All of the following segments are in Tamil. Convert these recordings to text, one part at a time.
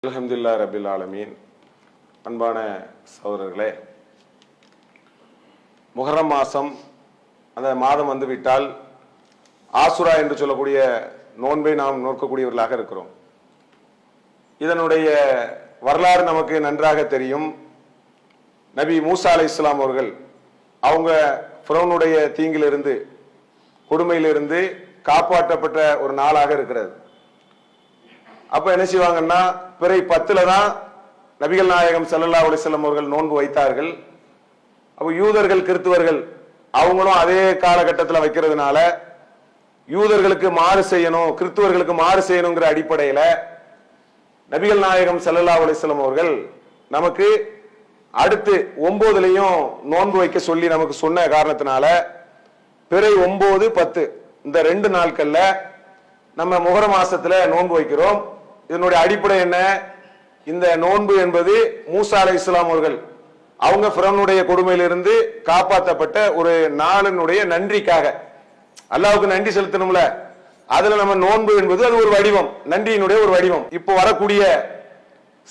அல்ஹம்துலில்லாஹி ரப்பில் ஆலமீன். அன்பான சகோதரர்களே, முஹர்ரம் மாதம் அந்த மாதம் வந்துவிட்டால் ஆசுரா என்று சொல்லக்கூடிய நோன்பை நாம் நோக்கக்கூடியவர்களாக இருக்கிறோம். இதனுடைய வரலாறு நமக்கு நன்றாக தெரியும். நபி மூசா அலைஹிஸ்ஸலாம் அவர்கள் அவங்க ஃபிரௌனுடைய தீங்கிலிருந்து கொடுமையிலிருந்து காப்பாற்றப்பட்ட ஒரு நாளாக இருக்கிறது. அப்ப என்ன செய்வாங்கன்னா, பிறை 10 தான் நபிகள் நாயகம் ஸல்லல்லாஹு அலைஹி வஸல்லம் அவர்கள் நோன்பு வைத்தார்கள். அப்ப யூதர்கள் கிறிஸ்துவர்கள் அவங்களும் அதே காலகட்டத்தில் வைக்கிறதுனால யூதர்களுக்கு மாறு செய்யணும், கிறிஸ்துவர்களுக்கு மாறு செய்யணுங்கிற அடிப்படையில நபிகள் நாயகம் ஸல்லல்லாஹு அலைஹி வஸல்லம் அவர்கள் நமக்கு அடுத்து 9லயும் நோன்பு வைக்க சொல்லி நமக்கு சொன்ன காரணத்தினால பிறை 9, 10 இந்த 2 நாட்கள்ல நம்ம முஹர்ரம் மாசத்துல நோன்பு வைக்கிறோம். இதனுடைய அடிப்படை என்ன? இந்த நோன்பு என்பது மூசா அலைஹிஸ்ஸலாம் அவர்கள் அவங்க ஃபிரௌனுடைய கொடுமையிலிருந்து காப்பாற்றப்பட்ட ஒரு நாளினுடைய நன்றிக்காக, அல்லாஹ்வுக்கு நன்றி செலுத்தணும்ல, அதுல நம்ம நோன்பு என்பது அது ஒரு வடிவம், நன்றியினுடைய ஒரு வடிவம். இப்போ வரக்கூடிய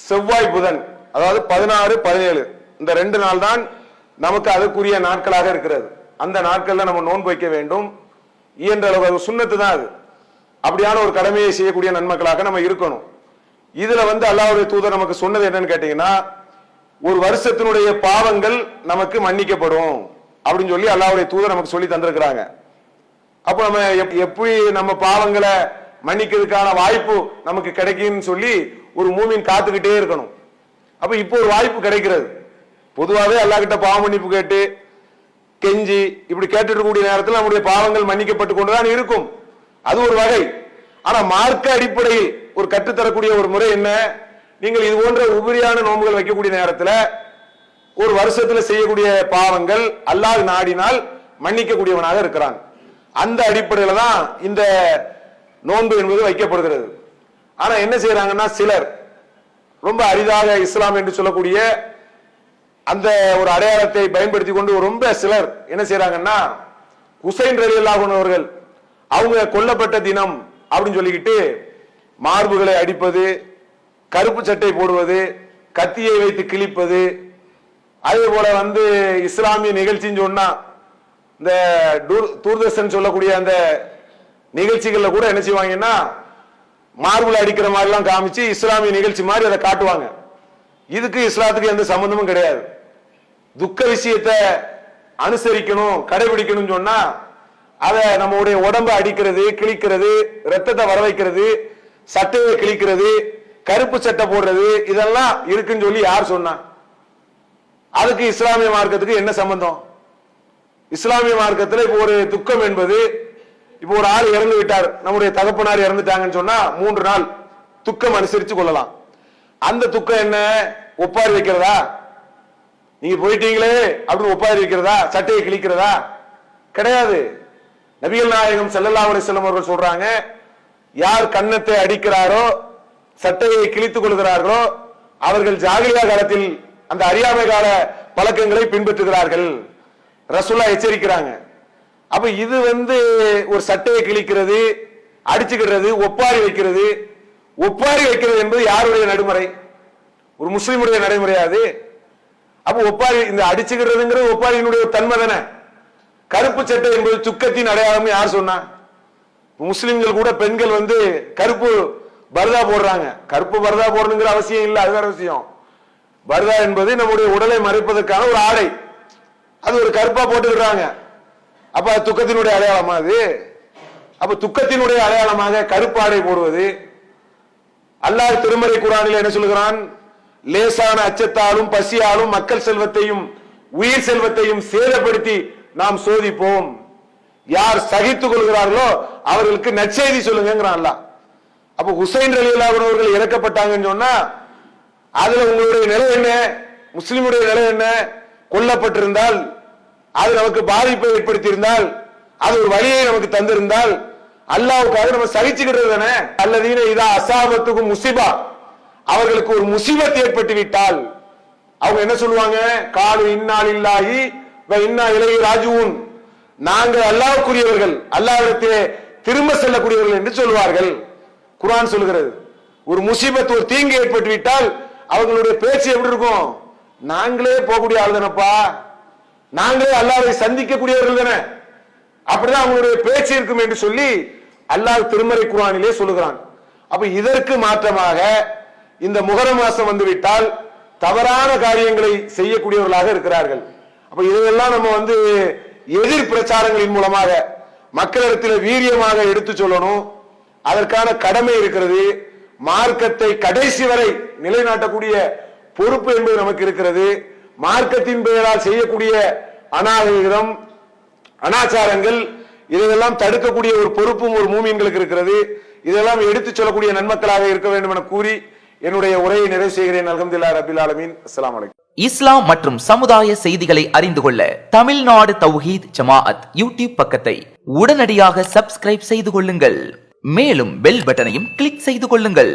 செவ்வாய் புதன், அதாவது 16, 17 இந்த 2 நாள் தான் நமக்கு அதுக்குரிய நாட்களாக இருக்கிறது. அந்த நாட்கள்ல நம்ம நோன்பு வைக்க வேண்டும். இயன்ற அளவு சுன்னத்து தான் அது. அப்படியான ஒரு கடமையை செய்யக்கூடிய நன்மக்களாக நம்ம இருக்கணும். இதுல அல்லாஹ்வுடைய தூதர் நமக்கு சொன்னது என்னன்னு கேட்டீங்கன்னா, ஒரு வருஷத்தினுடைய பாவங்கள் நமக்கு மன்னிக்கப்படும் அப்படின்னு சொல்லி அல்லாஹ்வுடைய தூதர் நமக்கு சொல்லி தந்திருக்கிறாங்க. அப்ப நம்ம எப்படி நம்ம பாவங்களை மன்னிக்கிறதுக்கான வாய்ப்பு நமக்கு கிடைக்கும்னு சொல்லி ஒரு மூமின் காத்துக்கிட்டே இருக்கணும். அப்ப இப்போ ஒரு வாய்ப்பு கிடைக்கிறது. பொதுவாகவே அல்லாஹ் கிட்ட பாவ மன்னிப்பு கேட்டு கெஞ்சி இப்படி கேட்டுட்டு இருக்கக்கூடிய நேரத்தில் நம்முடைய பாவங்கள் மன்னிக்கப்பட்டு கொண்டுதான் இருக்கும். அது ஒரு வகை. ஆனா மார்க்க அடிப்படையில் ஒரு கற்றுத்தரக்கூடிய ஒரு முறை என்ன? நீங்கள் இது போன்ற உபரியான நோன்புகள் வைக்கக்கூடிய நேரத்தில் ஒரு வருஷத்துல செய்யக்கூடிய பாவங்கள் அல்லாஹ் நாடினால் மன்னிக்கக்கூடியவனாக இருக்கிறான். அந்த அடிப்படையில தான் இந்த நோன்பு என்பது வைக்கப்படுகிறது. ஆனா என்ன செய்யறாங்கன்னா, சிலர் ரொம்ப அரிதாக இஸ்லாம் என்று சொல்லக்கூடிய அந்த ஒரு அடையாளத்தை பயன்படுத்தி கொண்டு ரொம்ப சிலர் என்ன செய்யறாங்கன்னா, ஹுசைன் ரலியல்லாஹு அன்ஹு அவர்கள் அவங்க கொல்லப்பட்ட தினம் அப்படின்னு சொல்லிக்கிட்டு மார்புகளை அடிப்பது, கருப்பு சட்டை போடுவது, கத்தியை வைத்து கிழிப்பது, அதே போல இஸ்லாமிய நிகழ்ச்சின்னு சொன்னா இந்த தூர்தர்ஷன் சொல்லக்கூடிய அந்த நிகழ்ச்சிகள்ல கூட என்ன செய்வாங்கன்னா, மார்புல அடிக்கிற மாதிரி எல்லாம் காமிச்சு இஸ்லாமிய நிகழ்ச்சி மாதிரி அதை காட்டுவாங்க. இதுக்கு இஸ்லாத்துக்கு எந்த சம்பந்தமும் கிடையாது. துக்க விஷயத்தை அனுசரிக்கணும், கடைபிடிக்கணும் சொன்னா அதை நம்முடைய உடம்பை அடிக்கிறது, கிழிக்கிறது, ரத்தத்தை வர வைக்கிறது, சட்டையை கிழிக்கிறது, கருப்பு சட்டை போடுறது இதெல்லாம் இருக்குன்னு சொல்லி யார் சொன்னா? அதுக்கு இஸ்லாமிய மார்க்கத்துக்கு என்ன சம்பந்தம்? இஸ்லாமிய மார்க்கத்தில் இப்போ ஒரு துக்கம் என்பது, இப்போ ஒரு ஆள் இறந்து விட்டார், நம்முடைய தகப்பனார் இறந்துட்டாங்கன்னு சொன்னா 3 நாள் துக்கம் அனுசரிச்சு கொள்ளலாம். அந்த துக்கம் என்ன? ஒப்பாரி வைக்கிறதா? நீங்க போயிட்டீங்களே அப்படின்னு ஒப்பாரி வைக்கிறதா? சட்டையை கிழிக்கிறதா? கிடையாது. நபிகள் நாயகம் ஸல்லல்லாஹு அலைஹி வஸல்லம் அவர்கள் சொல்றாங்க, யார் கன்னத்தை அடிக்கிறாரோ, சட்டையை கிழித்துக் கொள்கிறார்களோ அவர்கள் ஜாகிலியா காலத்தில் அந்த அறியாமை கால பழக்கங்களை பின்பற்றுகிறார்கள். ரசூலுல்லாஹ் எச்சரிக்கிறாங்க. அப்ப இது ஒரு சட்டையை கிழிக்கிறது, அடிச்சுக்கிறது, ஒப்பாரி வைக்கிறது. ஒப்பாரி வைக்கிறது என்பது யாருடைய நடைமுறை? ஒரு முஸ்லிமுடைய நடைமுறையாது. அப்ப ஒப்பாரி, இந்த அடிச்சுக்கிறதுங்கிறது ஒப்பாரியினுடைய தன்மை தானே. கருப்பு சட்டை என்பது துக்கத்தின் அடையாளம் யார் சொன்னா? முஸ்லிம்கள் கூட பெண்கள் கருப்பு பர்தா போடுறாங்க. கருப்பு பர்தா போடணுங்கிற அவசியம் இல்லை, அது வேற விஷயம். பர்தா என்பது நம்முடைய உடலை மறைப்பதற்கான ஒரு ஆடை. அது ஒரு கருப்பா போட்டுக்கிறாங்க. அப்ப துக்கத்தினுடைய அடையாளமா அது? அப்ப துக்கத்தினுடைய அடையாளமாக கருப்பு ஆடை போடுவது. அல்லாஹ் திருமறை குர்ஆனில் என்ன சொல்கிறான்? லேசான அச்சத்தாலும் பசியாலும் மக்கள் செல்வத்தையும் உயிர் செல்வத்தையும் சேதப்படுத்தி நாம் சோதிப்போம். யார் சகித்துக் கொள்கிறார்களோ அவர்களுக்கு நற்செய்தி சொல்லுங்கிறான் அல்லாஹ். அப்ப ஹுசைன் ரலியல்லாஹு அன்ஹு அவர்கள் இறக்கப்பட்டாங்கன்னு சொன்னா அதுல உங்களுடைய நிலை என்ன? முஸ்லிமுடைய நிலை என்ன? கொல்லப்பட்டிருந்தால், அது நமக்கு பாதிப்பை ஏற்படுத்தி இருந்தால், அது ஒரு வழியை நமக்கு தந்திருந்தால் அல்லாஹ்வுக்காக நம்ம சகிச்சுக்கிறது தானே. அல்லதீன இதா அஸாபத்துகும் முஸிபா, அவர்களுக்கு ஒரு முசீபத் ஏற்பட்டு விட்டால் அவங்க என்ன சொல்லுவாங்க? காலு இன்னா லில்லாஹி வ இன்னா இலைஹி ராஜிஊன், நாங்கள் அல்லாஹ்வுக்குரியவர்கள், அல்லாஹ்விடத்திலே திரும்ப செல்லக்கூடியவர்கள் என்று சொல்வார்கள். குர்ஆன் சொல்கிறது. ஒரு முசீபத், ஒரு தீங்கு ஏற்பட்டு விட்டால் அவர்களுடைய பேச்சு எப்படி இருக்கும்? நாங்களே போகக்கூடிய ஆள் தானப்பா, நாங்களே அல்லாஹ்வை சந்திக்கக்கூடியவர்கள் தானே, அப்படிதான் அவங்களுடைய பேச்சு இருக்கும் என்று சொல்லி அல்லாஹ் திருமறை குர்ஆனிலே சொல்லுகிறான். அப்ப இதற்கு மாற்றமாக இந்த முஹர்ரம் மாசம் வந்துவிட்டால் தவறான காரியங்களை செய்யக்கூடியவர்களாக இருக்கிறார்கள். அப்ப இதையெல்லாம் நம்ம எதிர் பிரச்சாரங்களின் மூலமாக மக்களிடத்தில் வீரியமாக எடுத்து சொல்லணும். அதற்கான கடமை இருக்கிறது. மார்க்கத்தை கடைசி வரை நிலைநாட்டக்கூடிய பொறுப்பு என்பது நமக்கு இருக்கிறது. மார்க்கத்தின் பெயரால் செய்யக்கூடிய அநாகரிகம், அனாச்சாரங்கள், இதெல்லாம் தடுக்கக்கூடிய ஒரு பொறுப்பும் ஒரு மூமின்களுக்கு இருக்கிறது. இதெல்லாம் எடுத்து சொல்லக்கூடிய நன்மக்களாக இருக்க வேண்டும் என கூறி என்னுடைய உரையை நிறைவு செய்கிறேன். அல்ஹம்துலில்லாஹி ரப்பில் ஆலமீன். அஸ்ஸலாமு அலைக்கும். இஸ்லாம் மற்றும் சமுதாய செய்திகளை அறிந்து கொள்ள தமிழ்நாடு தௌஹீத் ஜமாஅத் யூடியூப் பக்கத்தை உடனடியாக சப்ஸ்கிரைப் செய்து கொள்ளுங்கள். மேலும் பெல் பட்டனையும் கிளிக் செய்து கொள்ளுங்கள்.